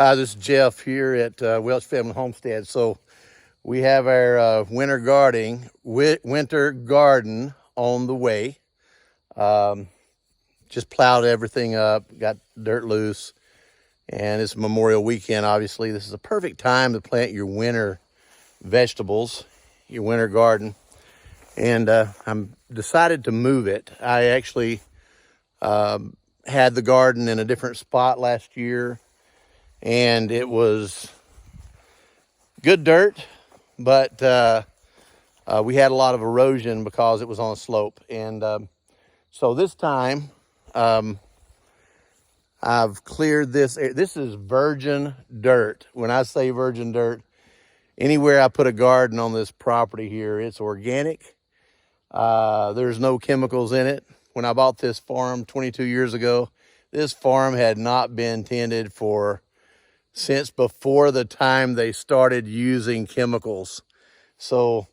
Hi, this is Jeff here at Welch Family Homestead. So we have our winter garden on the way. Just plowed everything up, got dirt loose, and it's Memorial Weekend. Obviously, this is a perfect time to plant your winter vegetables, your winter garden. And I'm decided to move it. I actually had the garden in a different spot last year, and it was good dirt, but we had a lot of erosion because it was on a slope. And so this time I've cleared this. This is virgin dirt. When I say virgin dirt, anywhere I put a garden on this property here, it's organic. There's no chemicals in it. When I bought this farm 22 years ago, this farm had not been tended since before the time they started using chemicals. So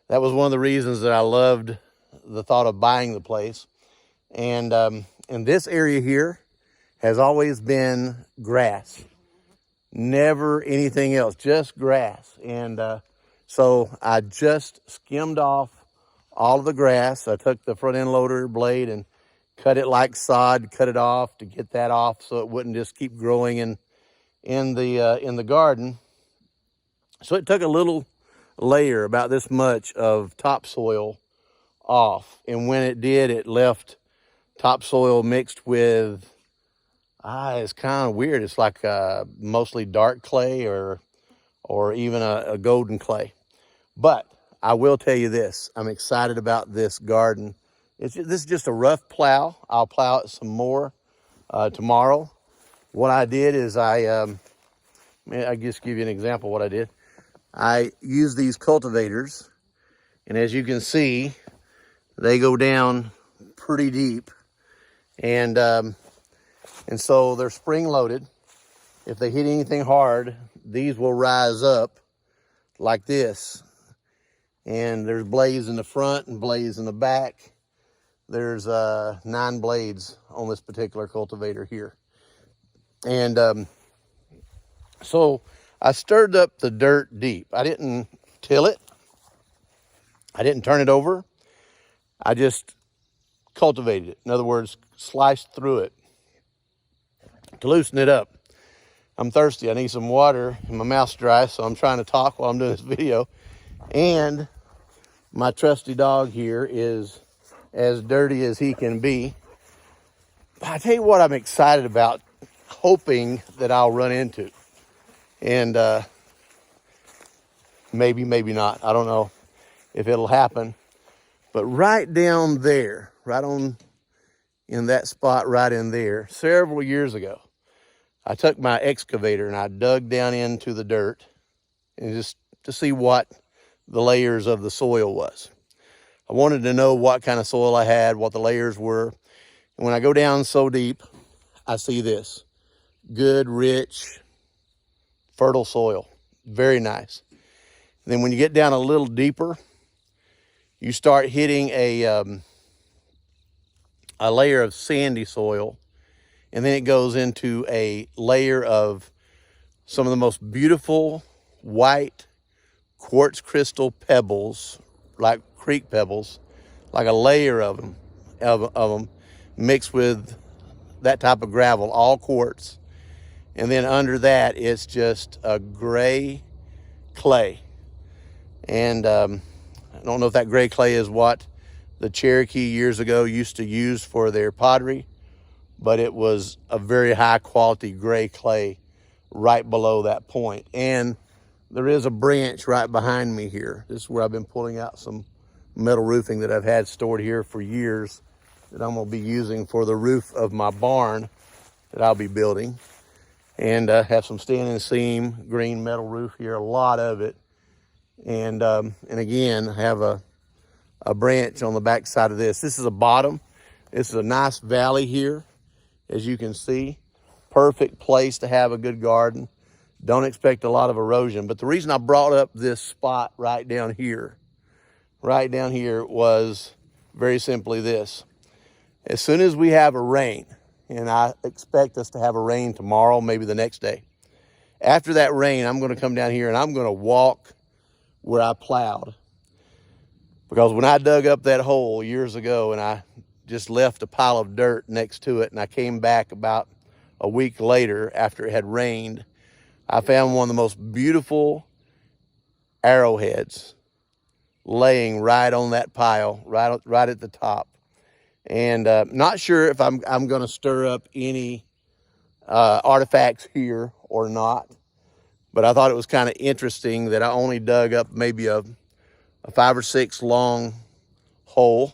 that was one of the reasons that I loved the thought of buying the place. And this area here has always been grass, never anything else, just grass. And so I just skimmed off all of the grass. I took the front end loader blade and cut it like sod, cut it off to get that off so it wouldn't just keep growing in the garden. So it took a little layer about this much of topsoil off, and when it did, it left topsoil mixed with it's kind of weird. It's like mostly dark clay or even a golden clay. But I will tell you this, I'm excited about this garden. This is just a rough plow. I'll plow it some more tomorrow. What I did is I just give you an example of what I did. I used these cultivators, and as you can see, they go down pretty deep, and so they're spring loaded. If they hit anything hard, these will rise up like this. And there's blades in the front and blades in the back. There's 9 blades on this particular cultivator here. And so I stirred up the dirt deep. I didn't till it. I didn't turn it over. I just cultivated it. In other words, sliced through it to loosen it up. I'm thirsty. I need some water, and my mouth's dry, so I'm trying to talk while I'm doing this video. And my trusty dog here is as dirty as he can be. But I tell you what I'm excited about, hoping that I'll run into. And maybe not. I don't know if it'll happen. But right down there, in that spot right in there, several years ago, I took my excavator and I dug down into the dirt and just to see what the layers of the soil was. I wanted to know what kind of soil I had, what the layers were. And when I go down so deep, I see this good, rich, fertile soil. Very nice. And then when you get down a little deeper, you start hitting a layer of sandy soil, and then it goes into a layer of some of the most beautiful white quartz crystal pebbles, like creek pebbles, like a layer of them mixed with that type of gravel, all quartz. And then under that, it's just a gray clay. And I don't know if that gray clay is what the Cherokee years ago used to use for their pottery, but it was a very high quality gray clay right below that point. And there is a branch right behind me here. This is where I've been pulling out some metal roofing that I've had stored here for years that I'm gonna be using for the roof of my barn that I'll be building. And have some standing seam green metal roof here, a lot of it. And again, I have a branch on the back side of this. This is a bottom. This is a nice valley here, as you can see. Perfect place to have a good garden. Don't expect a lot of erosion. But the reason I brought up this spot right down here was very simply this. As soon as we have a rain, and I expect us to have a rain tomorrow, maybe the next day, After that rain, I'm going to come down here and I'm going to walk where I plowed. Because when I dug up that hole years ago and I just left a pile of dirt next to it, and I came back about a week later after it had rained, I found one of the most beautiful arrowheads laying right on that pile, right at the top. And not sure if I'm going to stir up any artifacts here or not, but I thought it was kind of interesting that I only dug up maybe a 5 or 6 long hole,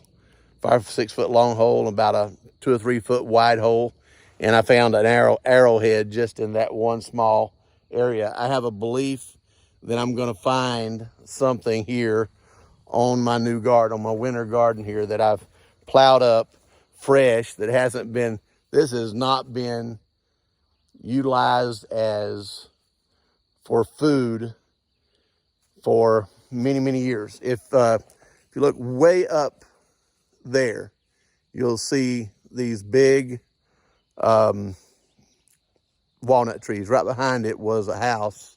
5 or 6 foot long hole, about a 2 or 3 foot wide hole, and I found an arrowhead just in that one small area. I have a belief that I'm going to find something here on my new garden, on my winter garden here that I've plowed up fresh, that hasn't been, this has not been utilized as for food for many, many years. If you look way up there, you'll see these big walnut trees. Right behind it was a house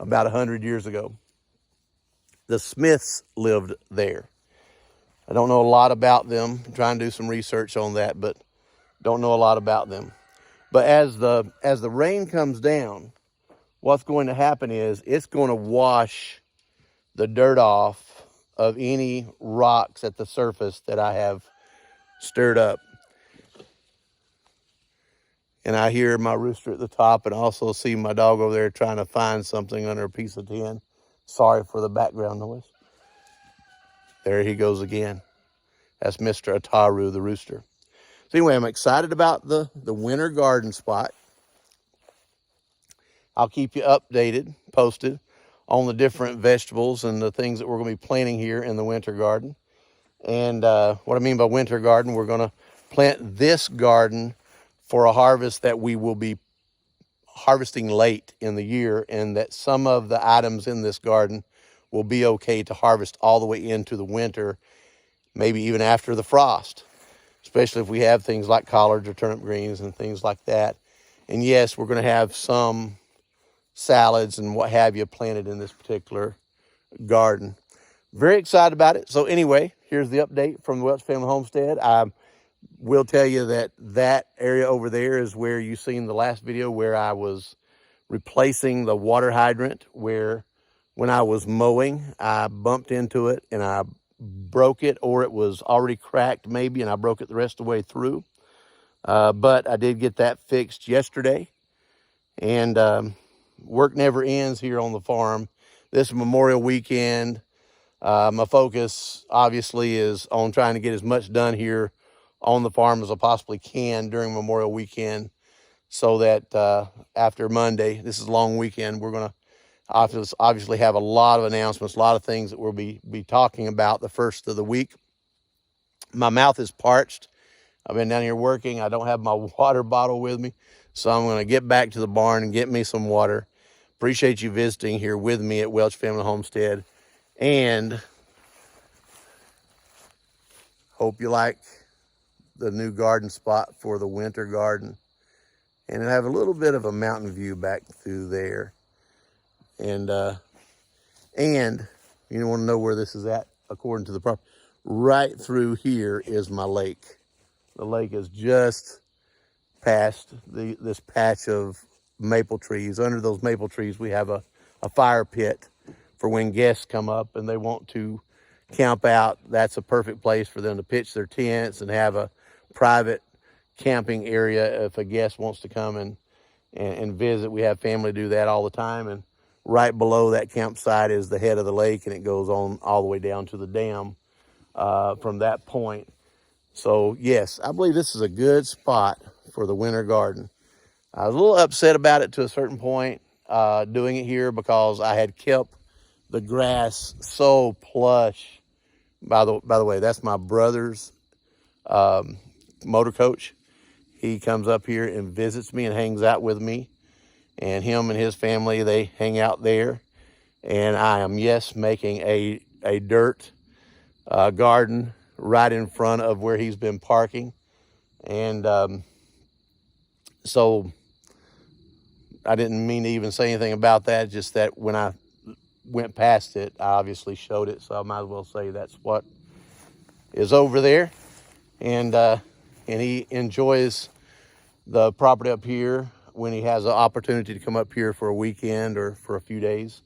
about 100 years ago. The Smiths lived there. I don't know a lot about them. I'm trying to do some research on that, but don't know a lot about them. But as the rain comes down, what's going to happen is it's going to wash the dirt off of any rocks at the surface that I have stirred up. And I hear my rooster at the top, and also see my dog over there trying to find something under a piece of tin. Sorry for the background noise. There he goes again. That's Mr. Ataru, the rooster. So anyway, I'm excited about the winter garden spot. I'll keep you updated, posted on the different vegetables and the things that we're going to be planting here in the winter garden. And what I mean by winter garden, we're going to plant this garden for a harvest that we will be harvesting late in the year, and that some of the items in this garden will be okay to harvest all the way into the winter, maybe even after the frost, especially if we have things like collards or turnip greens and things like that. And yes, we're going to have some salads and what have you planted in this particular garden. Very excited about it. So anyway, here's the update from the Welch Family Homestead. I will tell you that that area over there is where you seen the last video where I was replacing the water hydrant, where when I was mowing, I bumped into it and I broke it, or it was already cracked maybe, and I broke it the rest of the way through. But I did get that fixed yesterday, and work never ends here on the farm. This Memorial weekend, my focus obviously is on trying to get as much done here on the farm as I possibly can during Memorial weekend, so that after Monday, this is a long weekend, we're going to obviously have a lot of announcements, a lot of things that we'll be talking about the first of the week. My mouth is parched. I've been down here working. I don't have my water bottle with me, so I'm going to get back to the barn and get me some water. Appreciate you visiting here with me at Welch Family Homestead, and hope you like the new garden spot for the winter garden. And I have a little bit of a mountain view back through there. And you want to know where this is at according to the property. Right through here is my lake. The lake is just past this patch of maple trees. Under those maple trees, we have a fire pit for when guests come up and they want to camp out. That's a perfect place for them to pitch their tents and have a private camping area if a guest wants to come and visit. We have family do that all the time. And right below that campsite is the head of the lake, and it goes on all the way down to the dam from that point. So yes, I believe this is a good spot for the winter garden. I was a little upset about it to a certain point, doing it here, because I had kept the grass so plush. By the way, that's my brother's motor coach. He comes up here and visits me and hangs out with me, and him and his family, they hang out there. And I am, yes, making a dirt garden right in front of where he's been parking. And so I didn't mean to even say anything about that, just that when I went past it, I obviously showed it, so I might as well say that's what is over there. And he enjoys the property up here when he has an opportunity to come up here for a weekend or for a few days,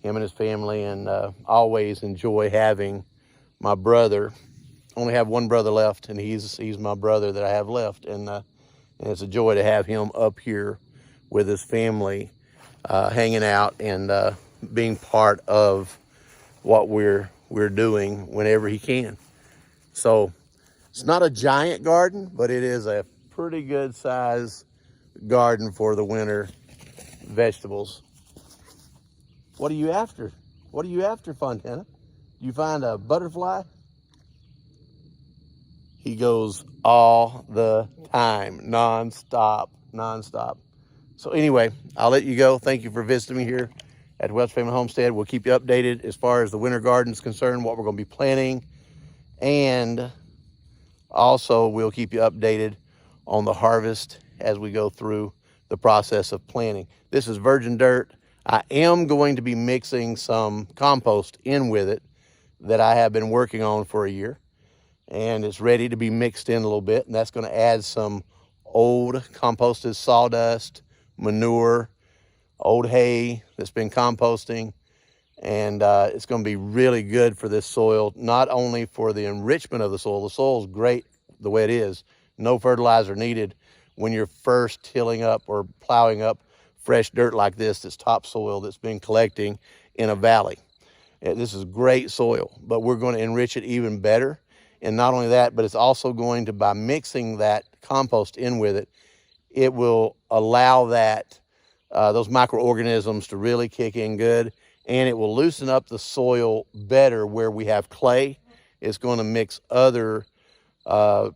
him and his family. And always enjoy having my brother. Only have one brother left, and he's my brother that I have left. And it's a joy to have him up here with his family, hanging out and being part of what we're doing whenever he can. So it's not a giant garden, but it is a pretty good size garden for the winter vegetables. What are you after? What are you after, Fontana? You find a butterfly? He goes all the time, nonstop. So anyway, I'll let you go. Thank you for visiting me here at Welch Family Homestead. We'll keep you updated as far as the winter garden is concerned, what we're going to be planting, and also we'll keep you updated on the harvest as we go through the process of planting. This is virgin dirt. I am going to be mixing some compost in with it that I have been working on for a year, and it's ready to be mixed in a little bit, and that's going to add some old composted sawdust, manure, old hay that's been composting, and it's going to be really good for this soil, not only for the enrichment of the soil is great the way it is, no fertilizer needed when you're first tilling up or plowing up fresh dirt like this, that's topsoil that's been collecting in a valley. This is great soil, but we're going to enrich it even better. And not only that, but it's also going to, by mixing that compost in with it, it will allow that those microorganisms to really kick in good, and it will loosen up the soil better where we have clay. It's going to mix other the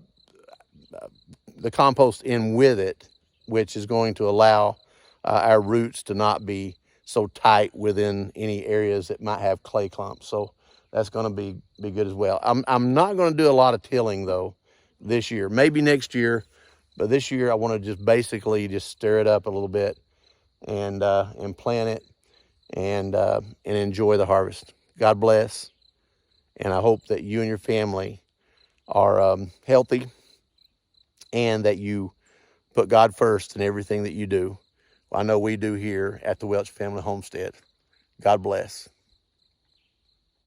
compost in with it, which is going to allow our roots to not be so tight within any areas that might have clay clumps. So that's going to be good as well. I'm not going to do a lot of tilling though this year. Maybe next year, but this year I want to just basically just stir it up a little bit and plant it and enjoy the harvest. God bless, and I hope that you and your family are healthy, and that you put God first in everything that you do. I know we do here at the Welch Family Homestead. God bless.